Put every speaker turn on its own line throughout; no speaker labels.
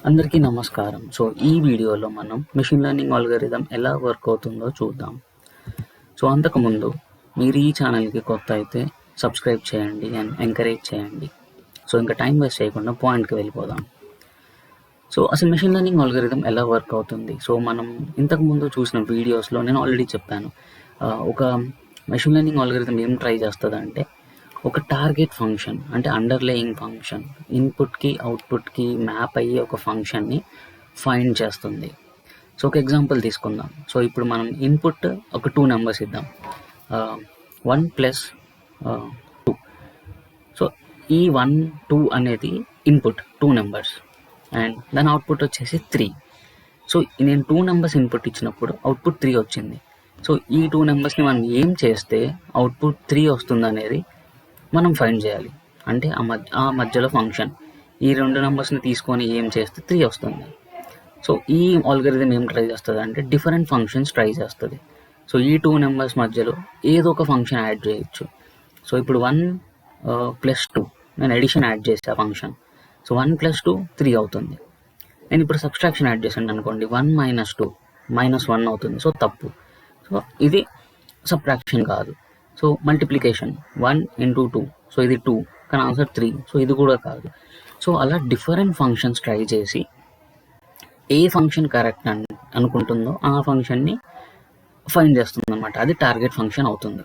అందరికీ నమస్కారం. ఈ వీడియోలో మనం మెషిన్ లెర్నింగ్ అల్గోరిథం ఎలా వర్క్ అవుతుందో చూద్దాం. అంతకుముందు మీరు ఈ ఛానల్కి కొత్త అయితే సబ్స్క్రైబ్ చేయండి అండ్ ఎంకరేజ్ చేయండి. ఇంకా టైం వేస్ట్ చేయకుండా పాయింట్కి వెళ్ళిపోదాం. అసలు మెషిన్ లెర్నింగ్ అల్గోరిథం ఎలా వర్క్ అవుతుంది? మనం ఇంతకుముందు చూసిన వీడియోస్లో నేను ఆల్రెడీ చెప్పాను. ఒక మెషిన్ లెర్నింగ్ అల్గోరిథం ఏం ట్రై చేస్తుందంటే ఒక టార్గెట్ ఫంక్షన్ అంటే అండర్లేయింగ్ ఫంక్షన్ ఇన్పుట్కి అవుట్పుట్కి మ్యాప్ అయ్యి ఒక ఫంక్షన్ని ఫైండ్ చేస్తుంది. ఒక ఎగ్జాంపుల్ తీసుకుందాం. ఇప్పుడు మనం ఇన్పుట్ ఒక 2 నెంబర్స్ ఇద్దాం, 1 + 2. ఈ 1, 2 అనేది ఇన్పుట్ 2 నెంబర్స్ అండ్ దాని అవుట్పుట్ వచ్చేసి 3. నేను 2 నెంబర్స్ ఇన్పుట్ ఇచ్చినప్పుడు అవుట్పుట్ 3 వచ్చింది. ఈ 2 నెంబర్స్ని మనం ఏం చేస్తే అవుట్పుట్ 3 వస్తుంది అనేది మనం ఫైండ్ చేయాలి. అంటే ఆ మధ్యలో ఫంక్షన్ ఈ 2 నెంబర్స్ని తీసుకొని ఏం చేస్తే 3 వస్తుంది. ఈ ఆల్గోరిథం ఏం ట్రై చేస్తుంది అంటే డిఫరెంట్ ఫంక్షన్స్ ట్రై చేస్తుంది. ఈ 2 నెంబర్స్ మధ్యలో ఏదో ఒక ఫంక్షన్ యాడ్ చేయొచ్చు. ఇప్పుడు 1 + 2 నేను ఎడిషన్ యాడ్ చేసే ఆ ఫంక్షన్. 1 + 2 3 అవుతుంది. నేను ఇప్పుడు సబ్స్ట్రాక్షన్ యాడ్ చేశాను అనుకోండి, 1 - 2 -1 అవుతుంది. తప్పు. ఇది సబ్ట్రాక్షన్ కాదు. మల్టిప్లికేషన్ 1 × 2, ఇది 2 కానీ ఆన్సర్ 3, ఇది కూడా కాదు. అలా డిఫరెంట్ ఫంక్షన్స్ ట్రై చేసి ఏ ఫంక్షన్ కరెక్ట్ అనుకుంటుందో ఆ ఫంక్షన్ని ఫైండ్ చేస్తుంది అనమాట. అది టార్గెట్ ఫంక్షన్ అవుతుంది.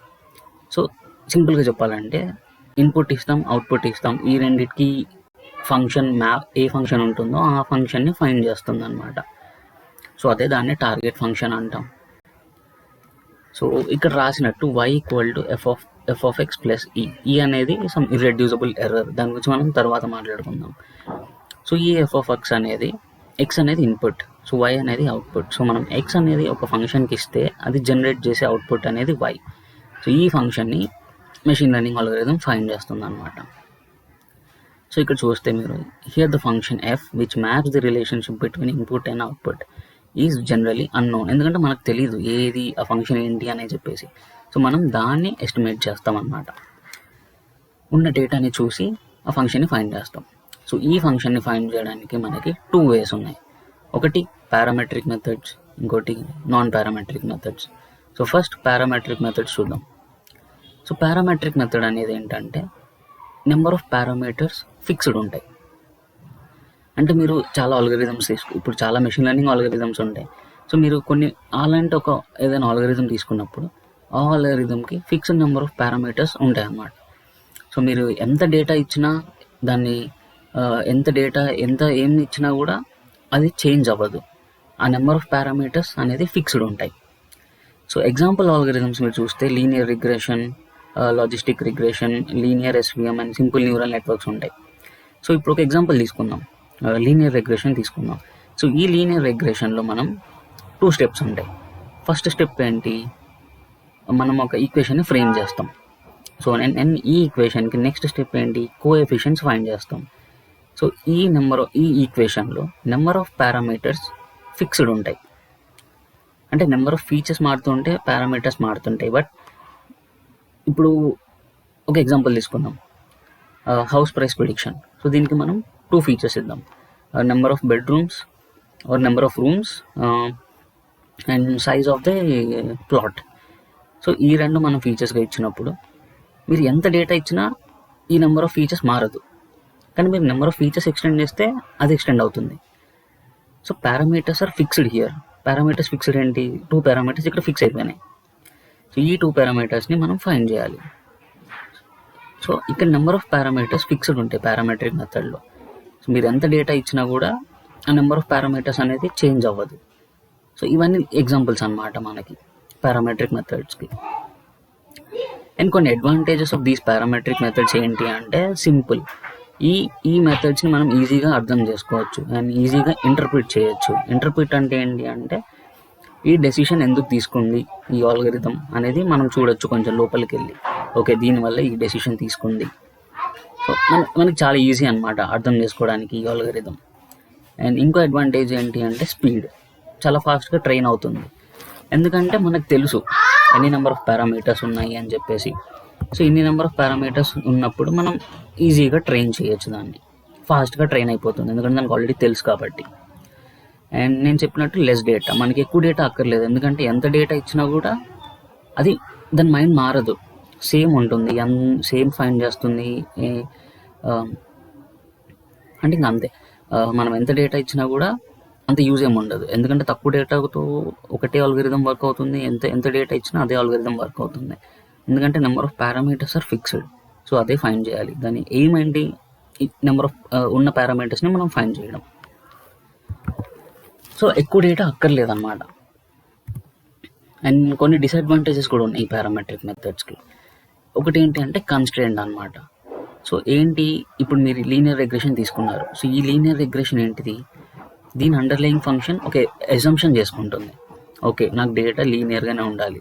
సింపుల్గా చెప్పాలంటే ఇన్పుట్ ఇస్తాం, అవుట్పుట్ ఇస్తాం, ఈ రెండింటికి ఫంక్షన్ మ్యాప్ ఏ ఫంక్షన్ ఉంటుందో ఆ ఫంక్షన్ని ఫైండ్ చేస్తుంది అనమాట. అదే దాన్ని టార్గెట్ ఫంక్షన్ అంటాం. ఇక్కడ రాసినట్టు y = f(x + e). ఈ అనేది సమ్ ఇర్రెడ్యూసిబుల్ ఎర్రర్, దాని గురించి మనం తర్వాత మాట్లాడుకుందాం. ఈ f(x) అనేది x అనేది ఇన్పుట్, y అనేది అవుట్పుట్. మనం x అనేది ఒక ఫంక్షన్కి ఇస్తే అది జనరేట్ చేసే అవుట్పుట్ అనేది y. ఈ ఫంక్షన్ని మెషిన్ లెర్నింగ్ అల్గోరిథం ఫైండ్ చేస్తుంది అనమాట. ఇక్కడ చూస్తే మీరు here the function f which maps the relationship between input and output is generally unknown. ఎందుకంటే మనకు తెలియదు ఏది ఆ ఫంక్షన్ ఏంటి అని చెప్పేసి. మనం దాన్ని ఎస్టిమేట్ చేస్తాం అన్నమాట. ఉన్న డేటాని చూసి ఆ ఫంక్షన్ని ఫైండ్ చేస్తాం. ఈ ఫంక్షన్ని ఫైండ్ చేయడానికి మనకి 2 ways ఉన్నాయి. ఒకటి పారామెట్రిక్ మెథడ్స్, ఇంకోటి non parametric methods. First parametric methods చూద్దాం. పారామెట్రిక్ మెథడ్ అనేది ఏంటంటే నెంబర్ ఆఫ్ పారామీటర్స్ ఫిక్స్డ్ ఉంటాయి. అంటే మీరు చాలా ఆల్గోరిథమ్స్ ఇప్పుడు చాలా మెషిన్ లెర్నింగ్ ఆల్గోరిథమ్స్ ఉంటాయి. మీరు కొన్ని అలాంటి ఏదైనా ఆల్గోరిథం తీసుకున్నప్పుడు ఆ ఆల్గోరిథంకి ఫిక్స్డ్ నెంబర్ ఆఫ్ పారామీటర్స్ ఉంటాయి అన్నమాట. మీరు ఎంత డేటా ఇచ్చినా దాన్ని ఏం ఇచ్చినా కూడా అది చేంజ్ అవ్వదు. ఆ నెంబర్ ఆఫ్ పారామీటర్స్ అనేది ఫిక్స్డ్ ఉంటాయి. ఎగ్జాంపుల్ ఆల్గోరిథమ్స్ మీరు చూస్తే linear regression, logistic regression, linear SVM and simple neural networks ఉంటాయి. ఇప్పుడు ఒక ఎగ్జాంపుల్ తీసుకుందాం, లీనియర్ రిగ్రెషన్ తీసుకుందాం. ఈ లీనియర్ రిగ్రెషన్లో మనం 2 స్టెప్స్ ఉంటాయి. ఫస్ట్ స్టెప్ ఏంటి, మనం ఒక ఈక్వేషన్ని ఫ్రేమ్ చేస్తాం. ఈ ఈక్వేషన్కి నెక్స్ట్ స్టెప్ ఏంటి, కోఎఫిషియెంట్స్ ఫైండ్ చేస్తాం. ఈ ఈక్వేషన్లో నెంబర్ ఆఫ్ పారామీటర్స్ ఫిక్స్డ్ ఉంటాయి. అంటే నెంబర్ ఆఫ్ ఫీచర్స్ మారుతుంటే పారామీటర్స్ మారుతుంటాయి. బట్ ఇప్పుడు ఒక ఎగ్జాంపుల్ తీసుకుందాం, హౌస్ ప్రైస్ ప్రిడిక్షన్. దీనికి మనం 2 ఫీచర్స్ ఇద్దాం, number of bedrooms or number of rooms and size of the plot. ఈ 2 మనం ఫీచర్స్గా ఇచ్చినప్పుడు మీరు ఎంత డేటా ఇచ్చినా ఈ నెంబర్ ఆఫ్ ఫీచర్స్ మారదు. కానీ మీరు నెంబర్ ఆఫ్ ఫీచర్స్ ఎక్స్టెండ్ చేస్తే అది ఎక్స్టెండ్ అవుతుంది. Parameters are fixed here. Parameters fixed ఏంటి, 2 పారామీటర్స్ ఇక్కడ ఫిక్స్ అయిపోయినాయి. ఈ 2 పారామీటర్స్ని మనం ఫైండ్ చేయాలి. ఇక్కడ నెంబర్ ఆఫ్ పారామీటర్స్ ఫిక్స్డ్ ఉంటాయి పారామెట్రిక్ మెథడ్లో. మీరు ఎంత డేటా ఇచ్చినా కూడా ఆ నెంబర్ ఆఫ్ పారామీటర్స్ అనేది చేంజ్ అవ్వదు. ఇవన్నీ ఎగ్జాంపుల్స్ అన్నమాట మనకి పారామెట్రిక్ మెథడ్స్కి. అండ్ కొన్ని advantages of these parametric methods ఏంటి అంటే సింపుల్. ఈ మెథడ్స్ని మనం ఈజీగా అర్థం చేసుకోవచ్చు అండ్ ఈజీగా ఇంటర్ప్రిట్ చేయొచ్చు. ఇంటర్ప్రిట్ అంటే ఏంటి అంటే ఈ డెసిషన్ ఎందుకు తీసుకుంది ఈ ఆల్గోరిథం అనేది మనం చూడొచ్చు కొంచెం లోపలికి వెళ్ళి. ఓకే, దీనివల్ల ఈ డెసిషన్ తీసుకుంది. మనకి చాలా ఈజీ అనమాట అర్థం చేసుకోవడానికి ఈ ఆల్గోరిథం. అండ్ ఇంకో అడ్వాంటేజ్ ఏంటి అంటే స్పీడ్. చాలా ఫాస్ట్గా ట్రైన్ అవుతుంది. ఎందుకంటే మనకు తెలుసు ఎన్ని నెంబర్ ఆఫ్ పారామీటర్స్ ఉన్నాయి అని చెప్పేసి. ఇన్ని నెంబర్ ఆఫ్ పారామీటర్స్ ఉన్నప్పుడు మనం ఈజీగా ట్రైన్ చేయొచ్చు దాన్ని. ఫాస్ట్గా ట్రైన్ అయిపోతుంది, ఎందుకంటే దానికి ఆల్రెడీ తెలుసు కాబట్టి. అండ్ నేను చెప్పినట్టు లెస్ డేటా, మనకి ఎక్కువ డేటా అక్కర్లేదు, ఎందుకంటే ఎంత డేటా ఇచ్చినా కూడా అది దాని మైండ్ మారదు, సేమ్ ఉంటుంది, సేమ్ ఫైండ్ చేస్తుంది. అంటే ఇంక అంతే, మనం ఎంత డేటా ఇచ్చినా కూడా అంత యూజ్ ఏమి ఉండదు, ఎందుకంటే తక్కువ డేటాతో ఒకటే ఆల్గోరిథం వర్క్ అవుతుంది, ఎంత డేటా ఇచ్చినా అదే ఆల్గోరిథం వర్క్ అవుతుంది, ఎందుకంటే number of parameters are fixed. So అదే ఫైండ్ చేయాలి, దాని ఎయిమ్ ఏంటి, నెంబర్ ఆఫ్ ఉన్న పారామీటర్స్ని మనం ఫైండ్ చేయడం. సో ఎక్కువ డేటా అక్కర్లేదన్నమాట. అండ్ కొన్ని డిసడ్వాంటేజెస్ కూడా ఉన్నాయి ఈ పారామెట్రిక్ మెథడ్స్కి. ఒకటి ఏంటి అంటే కన్స్ట్రెయింట్ అనమాట. సో ఏంటి, ఇప్పుడు మీరు లీనియర్ రిగ్రెషన్ తీసుకున్నారు. సో ఈ లీనియర్ రిగ్రెషన్ ఏంటిది, దీని అండర్లయింగ్ ఫంక్షన్ ఓకే అజంప్షన్ చేసుకుంటుంది, ఓకే నాకు డేటా లీనియర్గానే ఉండాలి,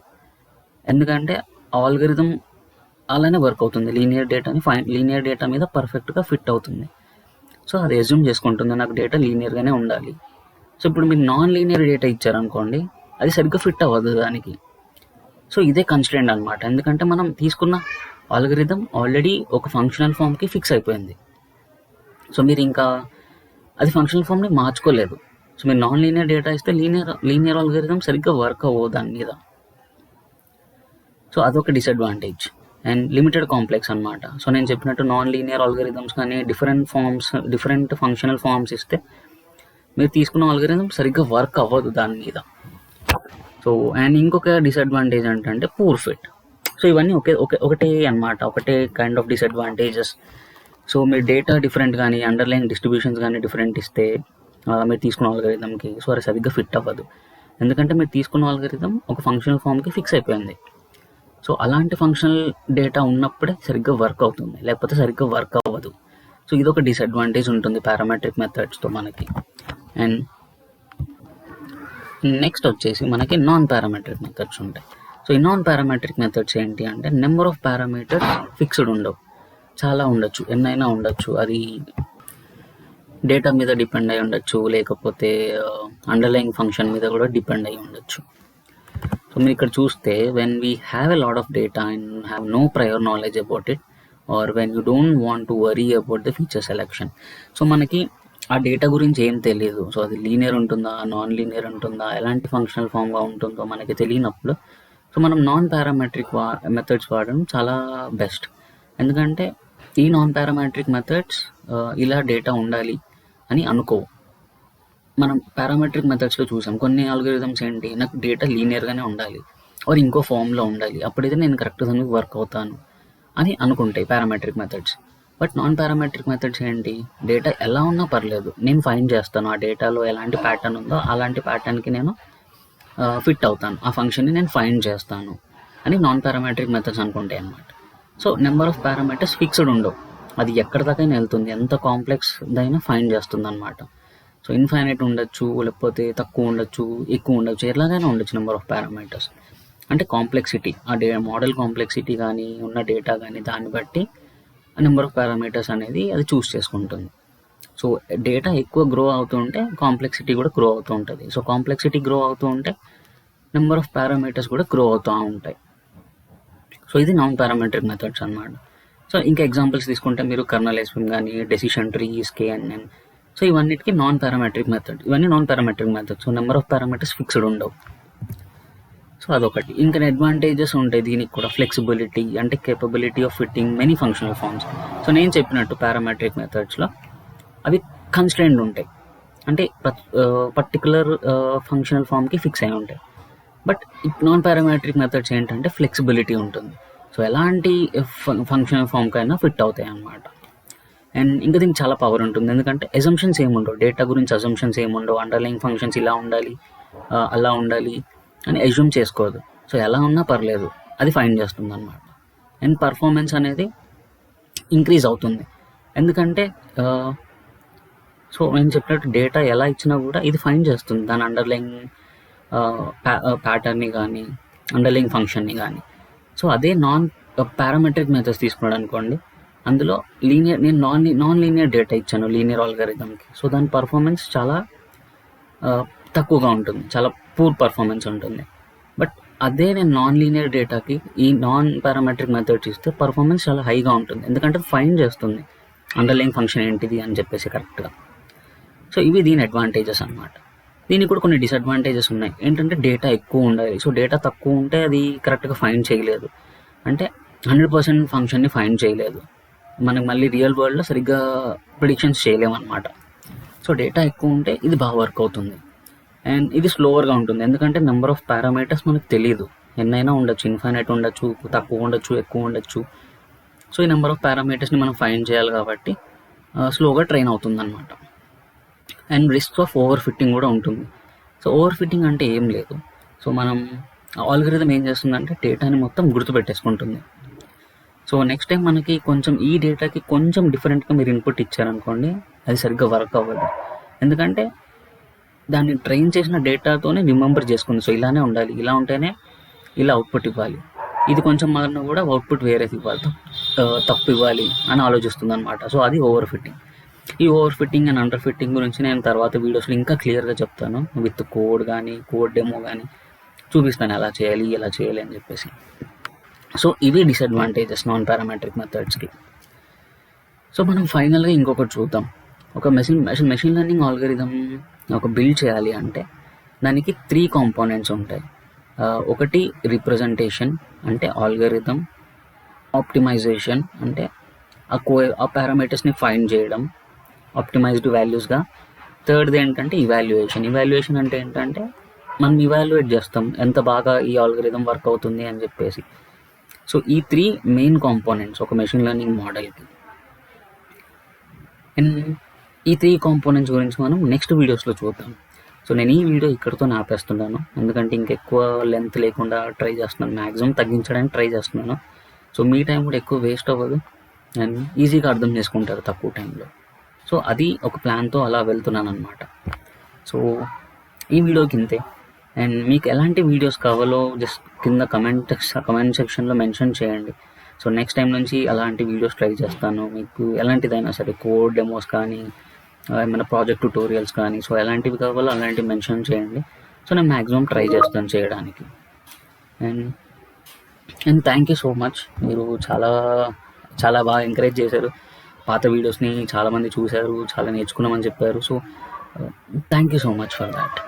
ఎందుకంటే ఆల్గోరిథం అలానే వర్క్ అవుతుంది, లీనియర్ డేటా మీద పర్ఫెక్ట్గా ఫిట్ అవుతుంది. సో అది అజ్యూమ్ చేసుకుంటుంది నాకు డేటా లీనియర్గానే ఉండాలి. సో ఇప్పుడు మీరు నాన్ లీనియర్ డేటా ఇచ్చారనుకోండి, అది సరిగ్గా ఫిట్ అవ్వదు దానికి. సో ఇదే కన్స్ట్రెయింట్ అనమాట, ఎందుకంటే మనం తీసుకున్న ఆల్గోరిథం ఆల్రెడీ ఒక ఫంక్షనల్ ఫామ్కి ఫిక్స్ అయిపోయింది. సో మీరు ఇంకా అది ఫంక్షనల్ ఫామ్ని మార్చుకోలేదు. సో మీరు నాన్ లీనియర్ డేటా ఇస్తే లీనియర్ ఆల్గోరిథం సరిగ్గా వర్క్ అవ్వదు దాని మీద. సో అదొక డిసడ్వాంటేజ్. అండ్ లిమిటెడ్ కాంప్లెక్స్ అనమాట. సో నేను చెప్పినట్టు నాన్ లీనియర్ ఆల్గోరిథమ్స్ కానీ డిఫరెంట్ ఫంక్షనల్ ఫామ్స్ ఇస్తే మీరు తీసుకున్న ఆల్గోరిథం సరిగ్గా వర్క్ అవ్వదు దాని మీద. సో అండ్ ఇంకొక డిసడ్వాంటేజ్ ఏంటంటే పూర్ ఫిట్. సో ఇవన్నీ ఒకటే అనమాట, ఒకటే కైండ్ ఆఫ్ డిసడ్వాంటేజెస్. సో మీరు డేటా డిఫరెంట్ కానీ అండర్లైన్ డిస్ట్రిబ్యూషన్స్ కానీ డిఫరెంట్ ఇస్తే మీరు తీసుకున్న ఆల్గోరిథంకి సో అది సరిగ్గా ఫిట్ అవ్వదు, ఎందుకంటే మీరు తీసుకున్న ఆల్గోరిథం ఒక ఫంక్షనల్ ఫామ్కి ఫిక్స్ అయిపోయింది. సో అలాంటి ఫంక్షనల్ డేటా ఉన్నప్పుడే సరిగ్గా వర్క్ అవుతుంది, లేకపోతే సరిగ్గా వర్క్ అవ్వదు. సో ఇదొక డిసడ్వాంటేజ్ ఉంటుంది పారామెట్రిక్ మెథడ్స్తో మనకి. అండ్ నెక్స్ట్ వచ్చేసి మనకి నాన్ పారామెట్రిక్ మెథడ్స్ ఉంటాయి. సో ఈ నాన్ పారామెట్రిక్ మెథడ్స్ ఏంటి అంటే నెంబర్ ఆఫ్ పారామీటర్స్ ఫిక్స్డ్ ఉండవు, చాలా ఉండొచ్చు, ఎన్నైనా ఉండొచ్చు. అది డేటా మీద డిపెండ్ అయి ఉండొచ్చు, లేకపోతే అండర్లయింగ్ ఫంక్షన్ మీద కూడా డిపెండ్ అయి ఉండొచ్చు. సో మీరు ఇక్కడ చూస్తే when we have a lot of data and have no prior knowledge about it, or when you don't want to worry about the feature selection. So మనకి ఆ డేటా గురించి ఏం తెలియదు, సో అది లీనియర్ ఉంటుందా నాన్ లీనియర్ ఉంటుందా ఎలాంటి functional ఫామ్గా ఉంటుందో మనకి తెలియనప్పుడు సో మనం నాన్ పారామెట్రిక్ మెథడ్స్ వాడడం చాలా బెస్ట్. ఎందుకంటే ఈ నాన్ పారామెట్రిక్ మెథడ్స్ ఇలా డేటా ఉండాలి అని అనుకోవు. మనం పారామెట్రిక్ మెథడ్స్లో చూసాం కొన్ని ఆల్గోరిథమ్స్ ఏంటి, నాకు డేటా లీనియర్గానే ఉండాలి ఆర్ ఇంకో ఫామ్లో ఉండాలి, అప్పుడైతే నేను కరెక్ట్ దానికి వర్క్ అవుతాను అని అనుకుంటాయి parametric methods. But non parametric methods ఏంటి, డేటా ఎలా ఉన్నా పర్లేదు, నేను ఫైండ్ చేస్తాను ఆ డేటాలో ఎలాంటి ప్యాటర్న్ ఉందో అలాంటి ప్యాటర్న్కి నేను ఫిట్ అవుతాను, ఆ ఫంక్షన్ని నేను ఫైండ్ చేస్తాను అని నాన్ పారామెట్రిక్ మెథడ్స్ అనుకుంటాయి అన్నమాట. So number of parameters fixed ఉండవు, అది ఎక్కడి దాకైనా వెళ్తుంది, ఎంత కాంప్లెక్స్ దైనా ఫైండ్ చేస్తుంది అనమాట. సో ఇన్ఫైనైట్ ఉండొచ్చు, లేకపోతే తక్కువ ఉండొచ్చు, ఎక్కువ ఉండొచ్చు, ఎలాగైనా ఉండొచ్చు నెంబర్ ఆఫ్ పారామీటర్స్. అంటే కాంప్లెక్సిటీ, ఆ మోడల్ కాంప్లెక్సిటీ కానీ ఉన్న డేటా కానీ దాన్ని బట్టి నెంబర్ ఆఫ్ పారామీటర్స్ అనేది అది చూస్ చేసుకుంటుంది. సో డేటా ఎక్కువ గ్రో అవుతూ ఉంటే కాంప్లెక్సిటీ కూడా గ్రో అవుతూ ఉంటుంది. సో కాంప్లెక్సిటీ గ్రో అవుతూ ఉంటే నెంబర్ ఆఫ్ పారామీటర్స్ కూడా గ్రో అవుతూ ఉంటాయి. సో ఇది నాన్ పారామెట్రిక్ మెథడ్స్ అనమాట. సో ఇంకా ఎగ్జాంపుల్స్ తీసుకుంటే మీరు కర్నల్ ఎస్విమ్ కానీ డెసిషన్ ట్రీస్ KNN, సో ఇవన్నిటికీ నాన్ పారామెట్రిక్ మెథడ్, ఇవన్నీ non parametric method. So number of parameters fixed ఉండవు. సో అదొకటి. ఇంకా అడ్వాంటేజెస్ ఉంటాయి దీనికి కూడా, ఫ్లెక్సిబిలిటీ అంటే capability of fitting many functional forms. So నేను చెప్పినట్టు పారామెట్రిక్ మెథడ్స్లో అవి కన్స్ట్రెయింట్ ఉంటాయి, అంటే పర్టికులర్ ఫంక్షనల్ ఫామ్కి ఫిక్స్ అయి ఉంటాయి. బట్ నాన్ పారామెట్రిక్ మెథడ్స్ ఏంటంటే ఫ్లెక్సిబిలిటీ ఉంటుంది, సో ఎలాంటి ఫంక్షనల్ ఫామ్కైనా ఫిట్ అవుతాయి అన్నమాట. అండ్ ఇంకా దీనికి చాలా పవర్ ఉంటుంది, ఎందుకంటే అజంప్షన్స్ ఏముండవు, డేటా గురించి అజంప్షన్స్ ఏముండవు, అండర్లయింగ్ ఫంక్షన్స్ ఇలా ఉండాలి అలా ఉండాలి అని అజ్యూమ్ చేసుకోదు. సో ఎలా ఉన్నా పర్లేదు, అది ఫైండ్ చేస్తుంది అన్నమాట. అండ్ పర్ఫార్మెన్స్ అనేది ఇంక్రీజ్ అవుతుంది, ఎందుకంటే సో నేను చెప్పినట్టు డేటా ఎలా ఇచ్చినా కూడా ఇది ఫైండ్ చేస్తుంది దాని అండర్లయింగ్ ప్యాటర్న్ని కానీ అండర్లయింగ్ ఫంక్షన్ని కానీ. సో అదే నాన్ పారామెట్రిక్ మెథడ్స్ తీసుకున్నాడు అనుకోండి, అందులో నేను నాన్ లీనియర్ డేటా ఇచ్చాను లీనియర్ ఆల్గోరిథంకి, సో దాని పర్ఫార్మెన్స్ చాలా తక్కువగా ఉంటుంది, చాలా పూర్ పర్ఫార్మెన్స్ ఉంటుంది. బట్ అదే నేను నాన్ లీనియర్ డేటాకి ఈ నాన్ పారామెట్రిక్ మెథడ్స్ ఇస్తే పర్ఫార్మెన్స్ చాలా హైగా ఉంటుంది, ఎందుకంటే ఫైండ్ చేస్తుంది అండర్లైన్ ఫంక్షన్ ఏంటిది అని చెప్పేసి కరెక్ట్గా. సో ఇవి దీని అడ్వాంటేజెస్ అనమాట. దీనికి కూడా కొన్ని డిసడ్వాంటేజెస్ ఉన్నాయి. ఏంటంటే డేటా ఎక్కువ ఉండాలి. సో డేటా తక్కువ ఉంటే అది కరెక్ట్గా ఫైండ్ చేయలేదు, అంటే 100% ఫంక్షన్ని ఫైండ్ చేయలేదు. మనకి మళ్ళీ రియల్ వరల్డ్లో సరిగ్గా ప్రిడిక్షన్స్ చేయలేమన్నమాట. సో డేటా ఎక్కువ ఉంటే ఇది బాగా వర్క్ అవుతుంది. అండ్ ఇది స్లోవర్గా ఉంటుంది, ఎందుకంటే నెంబర్ ఆఫ్ పారామీటర్స్ మనకు తెలియదు. ఎన్నైనా ఉండొచ్చు, ఇన్ఫైనైట్ ఉండొచ్చు, తక్కువ ఉండొచ్చు, ఎక్కువ ఉండొచ్చు. సో ఈ నెంబర్ ఆఫ్ పారామీటర్స్ని మనం ఫైండ్ చేయాలి కాబట్టి స్లోగా ట్రైన్ అవుతుంది అనమాట. And risk of over fitting కూడా ఉంటుంది. సో ఓవర్ ఫిట్టింగ్ అంటే ఏం లేదు. సో మనం ఆల్గరిథం ఏం చేస్తుందంటే డేటాని మొత్తం గుర్తుపెట్టేసుకుంటుంది. సో నెక్స్ట్ టైం మనకి కొంచెం ఈ డేటాకి కొంచెం డిఫరెంట్గా మీరు ఇన్పుట్ ఇచ్చారనుకోండి, అది సరిగ్గా వర్క్ అవ్వదు. ఎందుకంటే దాన్ని ట్రైన్ చేసిన డేటాతోనే రిమెంబర్ చేసుకుంది. సో ఇలానే ఉండాలి, ఇలా ఉంటేనే ఇలా అవుట్పుట్ ఇవ్వాలి, ఇది కొంచెం మారినా కూడా అవుట్పుట్ వేరేది ఇవ్వాలి, తప్పు ఇవ్వాలి అని ఆలోచిస్తుంది అనమాట. సో అది ఓవర్ ఫిట్టింగ్. ఈ over fitting and under fitting గురించి నేను తర్వాత వీడియోస్లో ఇంకా క్లియర్గా చెప్తాను. విత్ కోడ్ కానీ కోడ్ డెమో కానీ చూపిస్తాను, ఎలా చేయాలి ఎలా చేయాలి అని చెప్పేసి. సో ఇవి డిసడ్వాంటేజెస్ నాన్ పారామెట్రిక్ మెథడ్స్కి. సో మనం ఫైనల్గా ఇంకొకటి చూద్దాం. ఒక మెషిన్ లెర్నింగ్ ఆల్గరిథం ఒక బిల్డ్ చేయాలి అంటే దానికి 3 కాంపోనెంట్స్ ఉంటాయి. ఒకటి రిప్రజెంటేషన్, అంటే ఆల్గరిథం. ఆప్టిమైజేషన్, అంటే ఆ పారామీటర్స్ని ఫైండ్ చేయడం ఆప్టిమైజ్డ్ వాల్యూస్గా. థర్డ్ది ఏంటంటే ఇవాల్యుయేషన్ అంటే ఏంటంటే మనం ఇవాల్యుయేట్ చేస్తాం ఎంత బాగా ఈ ఆల్గరిథం వర్క్ అవుతుంది అని చెప్పేసి. సో ఈ 3 మెయిన్ కాంపోనెంట్స్ ఒక మెషిన్ లెర్నింగ్ మోడల్కి. అండ్ ఈ 3 కాంపోనెంట్స్ గురించి మనం నెక్స్ట్ వీడియోస్లో చూద్దాం. సో నేను ఈ వీడియో ఇక్కడితో ఆపేస్తున్నాను, ఎందుకంటే ఇంకెక్కువ లెంత్ లేకుండా ట్రై చేస్తున్నాను, మ్యాక్సిమం తగ్గించడానికి ట్రై చేస్తున్నాను. సో మీ టైం కూడా ఎక్కువ వేస్ట్ అవ్వదు అండ్ ఈజీగా అర్థం చేసుకుంటారు తక్కువ టైంలో. సో అది ఒక ప్లాన్తో అలా వెళ్తున్నాను అనమాట. సో ఈ వీడియోకి ఇంతే. అండ్ మీకు ఎలాంటి వీడియోస్ కావాలో జస్ట్ కింద కమెంట్ సెక్షన్లో మెన్షన్ చేయండి. సో నెక్స్ట్ టైం నుంచి అలాంటి వీడియోస్ ట్రై చేస్తాను. మీకు ఎలాంటిదైనా సరే, కోడ్ డెమోస్ కానీ ఏమైనా ప్రాజెక్ట్ ట్యూటోరియల్స్ కానీ, సో ఎలాంటివి కావాలో అలాంటివి మెన్షన్ చేయండి. సో నేను మ్యాక్సిమం ట్రై చేస్తాను చేయడానికి. And thank you so much. మీరు చాలా బాగా ఎంకరేజ్ చేశారు. పాత వీడియోస్ని చాలామంది చూశారు, చాలా నేర్చుకున్నామని చెప్పారు. So thank you so much for that.